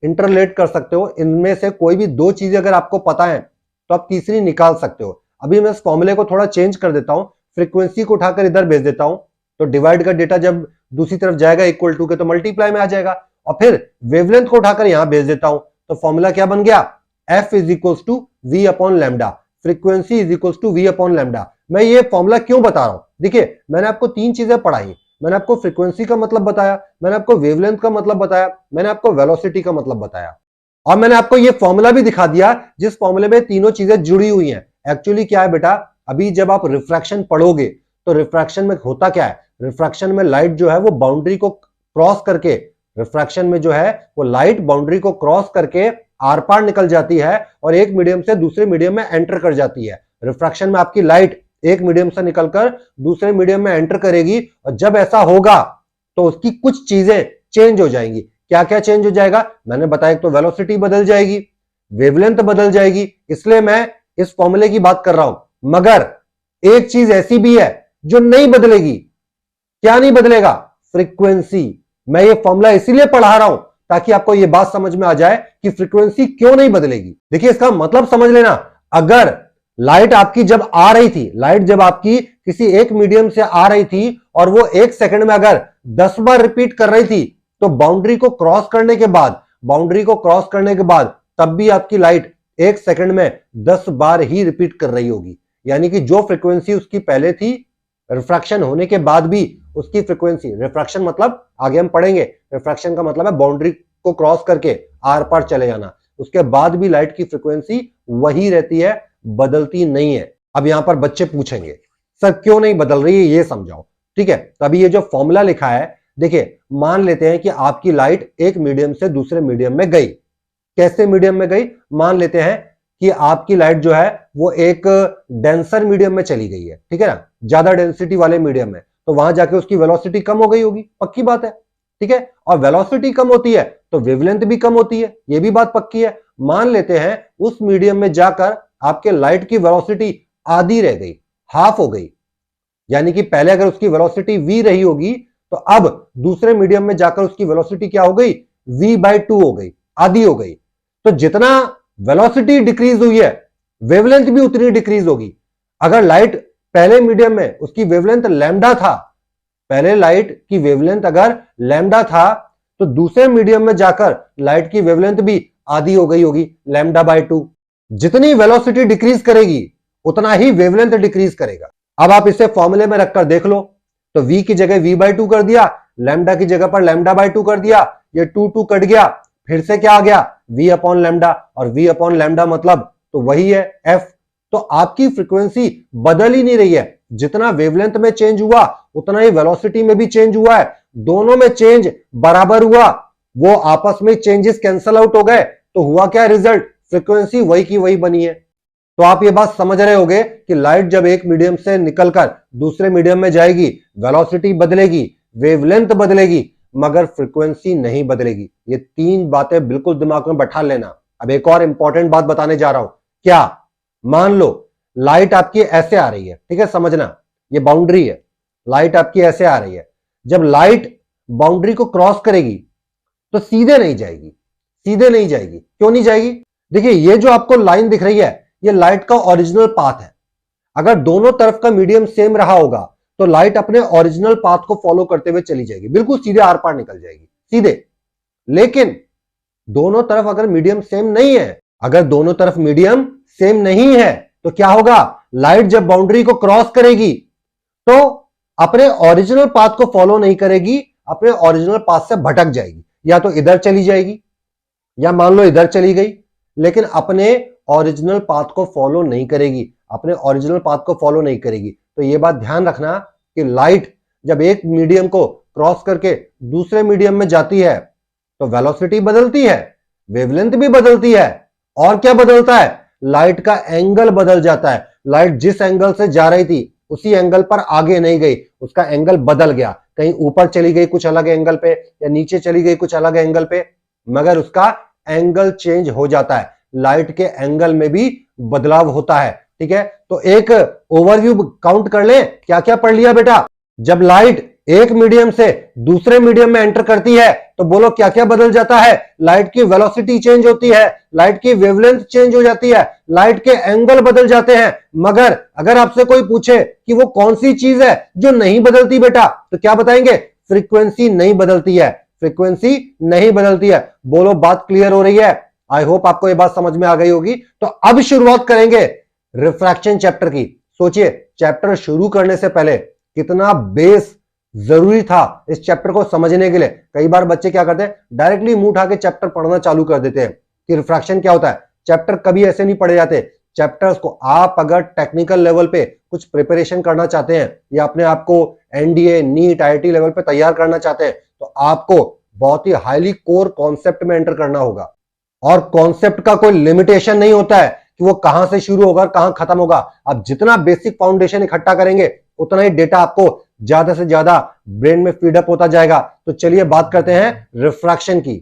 S1: इंटरलेट कर सकते हो। इनमें से कोई भी दो चीजें अगर आपको पता है तो आप तीसरी निकाल सकते हो। अभी मैं इस फॉर्मूले को थोड़ा चेंज कर देता हूं, फ्रीक्वेंसी को उठाकर इधर भेज देता हूं, तो डिवाइड का डेटा जब दूसरी तरफ जाएगा इक्वल टू के तो मल्टीप्लाई में आ जाएगा। और फिर वेवलेंथ को उठाकर यहां भेज देता हूं तो फॉर्मूला क्या बन गया, f is equal to v upon lambda, frequency is equal to v upon lambda. मैं ये फॉर्मूला क्यों बता रहा हूं, देखिए मैंने आपको तीन चीजें पढ़ाई। मैंने आपको फ्रीक्वेंसी का मतलब बताया, मैंने आपको वेवलेंथ का मतलब बताया, मैंने आपको वेलोसिटी का मतलब बताया और मैंने आपको ये फॉर्मूला भी दिखा दिया जिस फॉर्मूले में तीनों चीजें जुड़ी हुई हैं। एक्चुअली क्या है बेटा, अभी जब आप रिफ्रैक्शन पढ़ोगे तो रिफ्रैक्शन में होता क्या है, रिफ्रैक्शन में लाइट जो है वो बाउंड्री को क्रॉस करके, रिफ्रैक्शन में जो है वो लाइट बाउंड्री को क्रॉस करके आर पार निकल जाती है और एक मीडियम से दूसरे मीडियम में एंटर कर जाती है। रिफ्रैक्शन में आपकी लाइट एक मीडियम से निकलकर दूसरे मीडियम में एंटर करेगी और जब ऐसा होगा तो उसकी कुछ चीजें चेंज हो जाएंगी। क्या क्या चेंज हो जाएगा, मैंने बताया तो वेलोसिटी बदल जाएगी, वेवलेंथ बदल जाएगी, इसलिए मैं इस फॉर्मूले की बात कर रहा हूं। मगर एक चीज ऐसी भी है जो नहीं बदलेगी। क्या नहीं बदलेगा, फ्रीक्वेंसी। मैं ये फॉर्मूला इसीलिए पढ़ा रहा हूं ताकि आपको यह बात समझ में आ जाए कि फ्रीक्वेंसी क्यों नहीं बदलेगी। देखिए इसका मतलब समझ लेना, अगर लाइट आपकी जब आ रही थी, लाइट जब आपकी किसी एक मीडियम से आ रही थी और वो एक सेकंड में अगर 10 बार रिपीट कर रही थी तो बाउंड्री को क्रॉस करने के बाद तब भी आपकी लाइट एक सेकंड में 10 बार ही रिपीट कर रही होगी। यानी कि जो फ्रीक्वेंसी उसकी पहले थी, रिफ्रैक्शन होने के बाद भी उसकी फ्रीक्वेंसी, रिफ्रैक्शन मतलब आगे हम पढ़ेंगे, रिफ्रैक्शन का मतलब है बाउंड्री को क्रॉस करके आर पार चले जाना, उसके बाद भी लाइट की फ्रीक्वेंसी वही रहती है, बदलती नहीं है। अब यहां पर बच्चे पूछेंगे सर क्यों नहीं बदल रही है, ये समझाओ। ठीक है, तो अभी ये जो फॉर्मूला लिखा है, देखिए मान लेते हैं कि आपकी लाइट एक मीडियम से दूसरे मीडियम में गई। कैसे मीडियम में गई, मान लेते हैं कि आपकी लाइट जो है वो एक डेंसर मीडियम में चली गई है, ठीक है ना, ज्यादा डेंसिटी वाले मीडियम में, तो वहां जाके उसकी वेलोसिटी कम हो गई होगी, पक्की बात है। ठीक है, और वेलोसिटी कम होती है तो वेवलेंथ भी कम होती है, ये भी बात पक्की है। मान लेते हैं उस मीडियम में जाकर आपके लाइट की वेलोसिटी आधी रह गई, हाफ हो गई, यानी कि पहले अगर उसकी वेलोसिटी v रही होगी तो अब दूसरे मीडियम में जाकर उसकी वेलोसिटी क्या हो गई, v/2 हो गई, आधी हो गई। तो जितना वेलोसिटी डिक्रीज हुई है वेवलेंथ भी उतनी डिक्रीज होगी। अगर लाइट पहले मीडियम में उसकी वेवलेंथ लैम्डा था, पहले लाइट की वेवलेंथ अगर लैम्डा था तो दूसरे मीडियम में जाकर लाइट की वेवलेंथ भी आधी हो गई होगी, λ/2। जितनी वेलोसिटी डिक्रीज करेगी उतना ही वेवलेंथ डिक्रीज करेगा। अब आप इसे फॉर्मूले में रखकर देख लो, तो v की जगह v/2 कर दिया, लैम्डा की जगह पर λ/2 कर दिया, ये 2 कट गया, फिर से क्या आ गया, v अपॉन लैम्डा, और v अपॉन लैम्डा मतलब तो वही है f। तो आपकी फ्रीक्वेंसी बदल ही नहीं रही है, जितना वेवलेंथ में चेंज हुआ उतना ही वेलोसिटी में भी चेंज हुआ है, दोनों में चेंज बराबर हुआ, वो आपस में चेंजेस कैंसल आउट हो गए, तो हुआ क्या रिजल्ट, फ्रीक्वेंसी वही की वही बनी है। तो आप ये बात समझ रहे होंगे कि लाइट जब एक मीडियम से निकलकर दूसरे मीडियम में जाएगी, वेलोसिटी बदलेगी, वेवलेंथ बदलेगी, मगर फ्रीक्वेंसी नहीं बदलेगी। ये तीन बातें बिल्कुल दिमाग में बैठा लेना। अब एक और इंपॉर्टेंट बात बताने जा रहा हूं, क्या, मान लो लाइट आपकी ऐसे आ रही है, ठीक है, समझना ये बाउंड्री है, लाइट आपकी ऐसे आ रही है, जब लाइट बाउंड्री को क्रॉस करेगी तो सीधे नहीं जाएगी, सीधे नहीं जाएगी। क्यों नहीं जाएगी, देखिए ये जो आपको लाइन दिख रही है ये लाइट का ओरिजिनल पाथ है। अगर दोनों तरफ का मीडियम सेम रहा होगा तो लाइट अपने ओरिजिनल पाथ को फॉलो करते हुए चली जाएगी, बिल्कुल सीधे आर पार निकल जाएगी, सीधे। लेकिन दोनों तरफ अगर मीडियम सेम नहीं है, अगर दोनों तरफ मीडियम सेम नहीं है तो क्या होगा, लाइट जब बाउंड्री को क्रॉस करेगी तो अपने ओरिजिनल पाथ को फॉलो नहीं करेगी, अपने ओरिजिनल पाथ से भटक जाएगी, या तो इधर चली जाएगी या मान लो इधर चली गई, लेकिन अपने ओरिजिनल पाथ को फॉलो नहीं करेगी, अपने ओरिजिनल पाथ को फॉलो नहीं करेगी। तो यह बात ध्यान रखना कि लाइट जब एक मीडियम को क्रॉस करके दूसरे मीडियम में जाती है तो वेलोसिटी बदलती है, वेवलेंथ भी बदलती है, और क्या बदलता है, लाइट का एंगल बदल जाता है। लाइट जिस एंगल से जा रही थी उसी एंगल पर आगे नहीं गई, उसका एंगल बदल गया, कहीं ऊपर चली गई कुछ अलग एंगल पे, या नीचे चली गई कुछ अलग एंगल पे, मगर उसका एंगल चेंज हो जाता है। लाइट के एंगल में भी बदलाव होता है। ठीक है, तो एक ओवरव्यू काउंट कर ले, क्या क्या पढ़ लिया बेटा। जब लाइट एक मीडियम से दूसरे मीडियम में एंटर करती है तो बोलो क्या क्या बदल जाता है, लाइट की वेलोसिटी चेंज होती है, लाइट की वेवलेंथ चेंज हो जाती है, लाइट के एंगल बदल जाते हैं। मगर अगर आपसे कोई पूछे कि वो कौन सी चीज है जो नहीं बदलती बेटा, तो क्या बताएंगे, फ्रीक्वेंसी नहीं बदलती है, फ्रीक्वेंसी नहीं बदलती है। बोलो बात क्लियर हो रही है। आई होप आपको ये बात समझ में आ गई होगी। तो अब शुरुआत करेंगे रिफ्रैक्शन चैप्टर की। सोचिए चैप्टर शुरू करने से पहले कितना बेस जरूरी था इस चैप्टर को समझने के लिए। कई बार बच्चे क्या करते हैं, डायरेक्टली मुंह उठा के चैप्टर पढ़ना चालू कर देते हैं कि रिफ्रैक्शन क्या होता है। चैप्टर कभी ऐसे नहीं पढ़े जाते। चैप्टर्स को आप अगर टेक्निकल लेवल पे कुछ प्रिपरेशन करना चाहते हैं या अपने आप को एनडीए नीट आईआईटी लेवल पे तैयार करना चाहते हैं तो आपको बहुत ही हाईली कोर कॉन्सेप्ट में एंटर करना होगा। और कॉन्सेप्ट का कोई लिमिटेशन नहीं होता है कि वो कहां से शुरू होगा कहां खत्म होगा। आप जितना बेसिक फाउंडेशन इकट्ठा करेंगे उतना ही डेटा आपको ज्यादा से ज्यादा ब्रेन में फीडअप होता जाएगा। तो चलिए बात करते हैं रिफ्रैक्शन की।